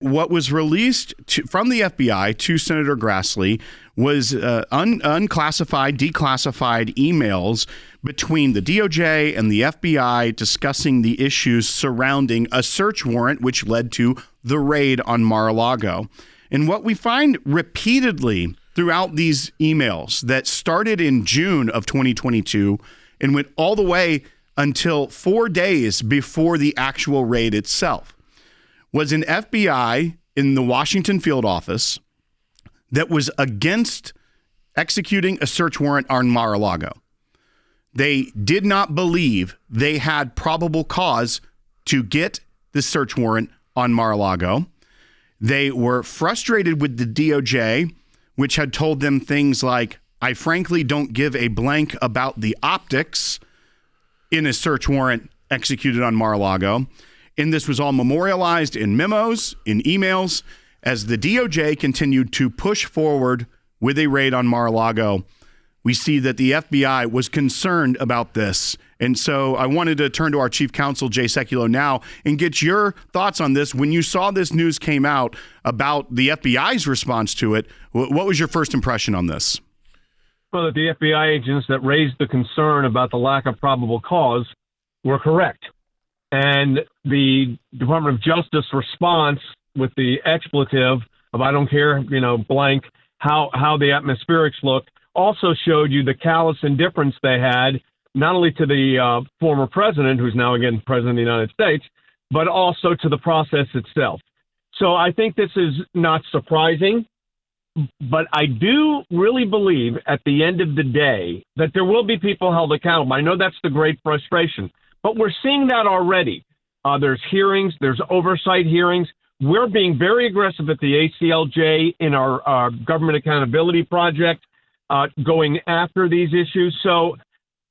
What was released from the FBI to Senator Grassley was unclassified, declassified emails between the DOJ and the FBI discussing the issues surrounding a search warrant, which led to the raid on Mar-a-Lago. And what we find repeatedly throughout these emails that started in June of 2022 and went all the way until 4 days before the actual raid itself was an FBI in the Washington field office that was against executing a search warrant on Mar-a-Lago. They did not believe they had probable cause to get the search warrant on Mar-a-Lago. They were frustrated with the DOJ, which had told them things like, I frankly don't give a blank about the optics in a search warrant executed on Mar-a-Lago. And this was all memorialized in memos, in emails, as the DOJ continued to push forward with a raid on Mar-a-Lago. We see that the FBI was concerned about this. And so I wanted to turn to our chief counsel, Jay Sekulow, now and get your thoughts on this. When you saw this news came out about the FBI's response to it, what was your first impression on this? Well, that the FBI agents that raised the concern about the lack of probable cause were correct. And the Department of Justice response with the expletive of I don't care, blank, how the atmospherics looked, also showed you the callous indifference they had, not only to the former president, who's now again president of the United States, but also to the process itself. So I think this is not surprising, but I do really believe at the end of the day that there will be people held accountable. I know that's the great frustration, but we're seeing that already. There's hearings, there's oversight hearings. We're being very aggressive at the ACLJ in our government accountability project, going after these issues. So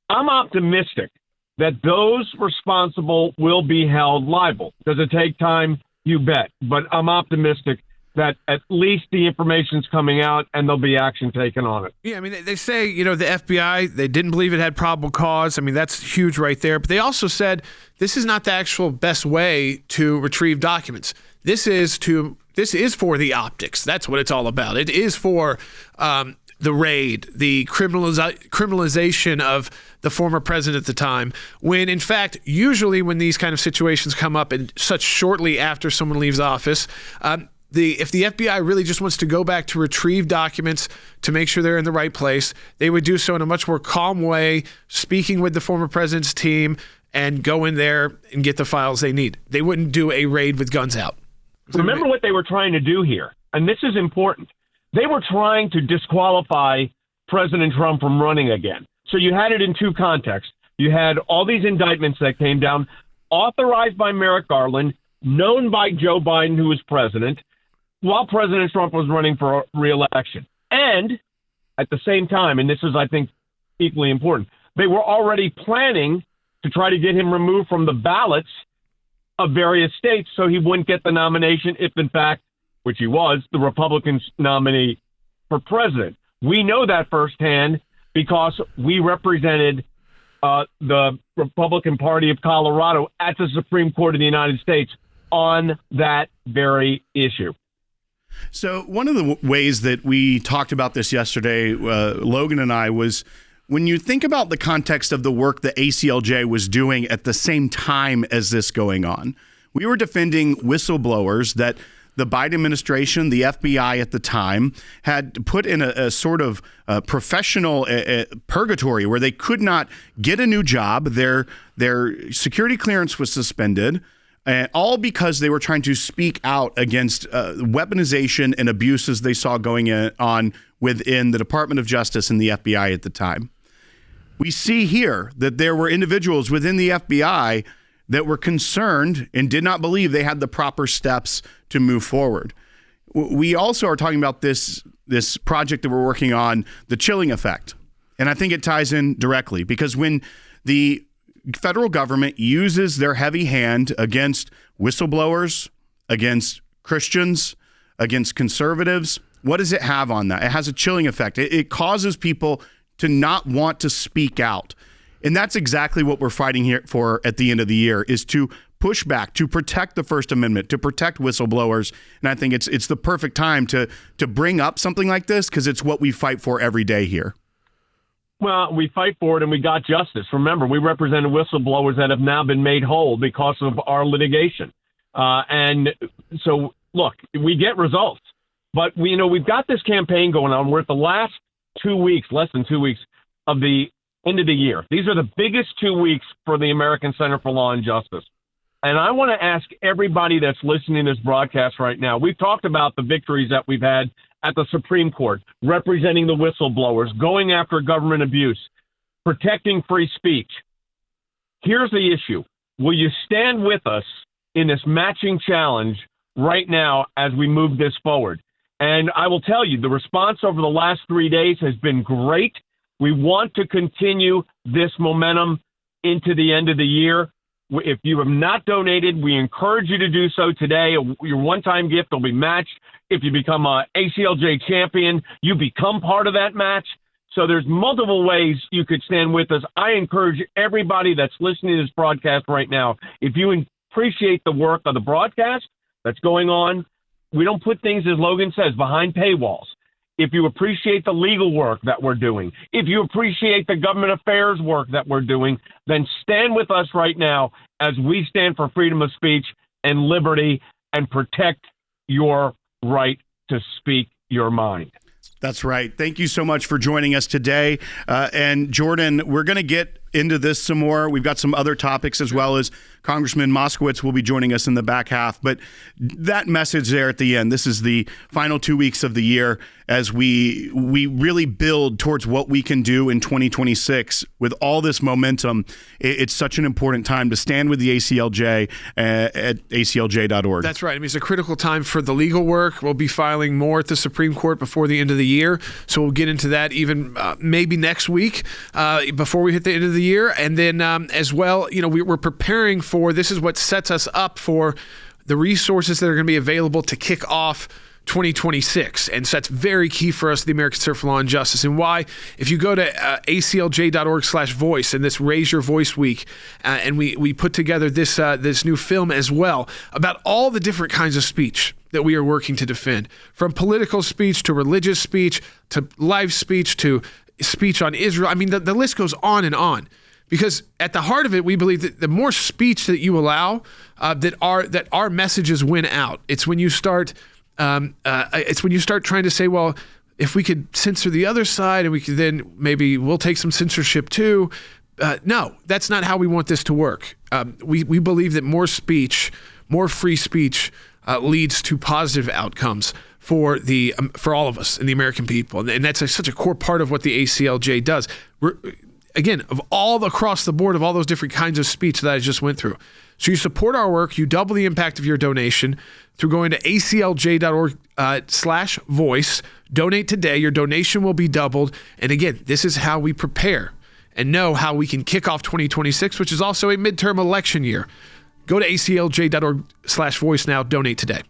I'm optimistic that those responsible will be held liable. Does it take time? You bet. But I'm optimistic that at least the information's coming out and there'll be action taken on it. Yeah, I mean, they say, the FBI, they didn't believe it had probable cause. I mean, that's huge right there. But they also said this is not the actual best way to retrieve documents. This is for the optics. That's what it's all about. It is for the raid, the criminalization of the former president at the time, when in fact, usually when these kind of situations come up and such shortly after someone leaves office, if the FBI really just wants to go back to retrieve documents to make sure they're in the right place, they would do so in a much more calm way, speaking with the former president's team and go in there and get the files they need. They wouldn't do a raid with guns out. Remember what they were trying to do here, and this is important. They were trying to disqualify President Trump from running again. So you had it in two contexts. You had all these indictments that came down, authorized by Merrick Garland, known by Joe Biden, who was president, while President Trump was running for re-election. And at the same time, and this is, I think, equally important, they were already planning to try to get him removed from the ballots of various states so he wouldn't get the nomination if, in fact, which he was, the Republicans' nominee for president. We know that firsthand because we represented the Republican Party of Colorado at the Supreme Court of the United States on that very issue. So one of the ways that we talked about this yesterday, Logan and I, was when you think about the context of the work the ACLJ was doing at the same time as this going on. We were defending whistleblowers that the Biden administration, the FBI at the time, had put in a sort of professional purgatory where they could not get a new job. Their security clearance was suspended, all because they were trying to speak out against weaponization and abuses they saw going on within the Department of Justice and the FBI at the time. We see here that there were individuals within the FBI that were concerned and did not believe they had the proper steps to move forward. We also are talking about this project that we're working on, the chilling effect. And I think it ties in directly because when the federal government uses their heavy hand against whistleblowers, against Christians, against conservatives, what does it have on that? It has a chilling effect. It causes people to not want to speak out. And that's exactly what we're fighting here for at the end of the year, is to pushback, to protect the First Amendment, to protect whistleblowers. And I think it's the perfect time to bring up something like this, because it's what we fight for every day here. Well, we fight for it, and we got justice. Remember, we represented whistleblowers that have now been made whole because of our litigation. And so, look, we get results. But we've got this campaign going on. We're at the last 2 weeks, less than 2 weeks, of the end of the year. These are the biggest 2 weeks for the American Center for Law and Justice. And I want to ask everybody that's listening to this broadcast right now, we've talked about the victories that we've had at the Supreme Court, representing the whistleblowers, going after government abuse, protecting free speech. Here's the issue. Will you stand with us in this matching challenge right now as we move this forward? And I will tell you, the response over the last 3 days has been great. We want to continue this momentum into the end of the year. If you have not donated, we encourage you to do so today. Your one-time gift will be matched. If you become a ACLJ champion, you become part of that match. So there's multiple ways you could stand with us. I encourage everybody that's listening to this broadcast right now, if you appreciate the work of the broadcast that's going on, we don't put things, as Logan says, behind paywalls. If you appreciate the legal work that we're doing, if you appreciate the government affairs work that we're doing, then stand with us right now as we stand for freedom of speech and liberty and protect your right to speak your mind. That's right. Thank you so much for joining us today. And Jordan, we're going to get into this some more. We've got some other topics, as well as Congressman Moskowitz will be joining us in the back half. But that message there at the end, this is the final 2 weeks of the year as we really build towards what we can do in 2026 with all this momentum. It's such an important time to stand with the ACLJ at aclj.org. That's right. I mean, it's a critical time for the legal work. We'll be filing more at the Supreme Court before the end of the year. So we'll get into that even maybe next week before we hit the end of the year. And then as well, we're preparing for, this is what sets us up for the resources that are going to be available to kick off 2026. And so that's very key for us, the American Center for Law and Justice. And why? If you go to aclj.org/voice and this Raise Your Voice Week, and we put together this new film as well about all the different kinds of speech that we are working to defend, from political speech to religious speech to live speech to speech on Israel. I mean, the list goes on and on. Because at the heart of it, we believe that the more speech that you allow, that our messages win out. It's when you start trying to say, well, if we could censor the other side, and we could then maybe we'll take some censorship too. No, that's not how we want this to work. We believe that more speech, more free speech, leads to positive outcomes for all of us and the American people, and that's such a core part of what the ACLJ does. Again, of all across the board of all those different kinds of speech that I just went through. So you support our work, you double the impact of your donation through going to aclj.org/voice. Donate today. Your donation will be doubled. And again, this is how we prepare and know how we can kick off 2026, which is also a midterm election year. Go to aclj.org/voice now. Donate today.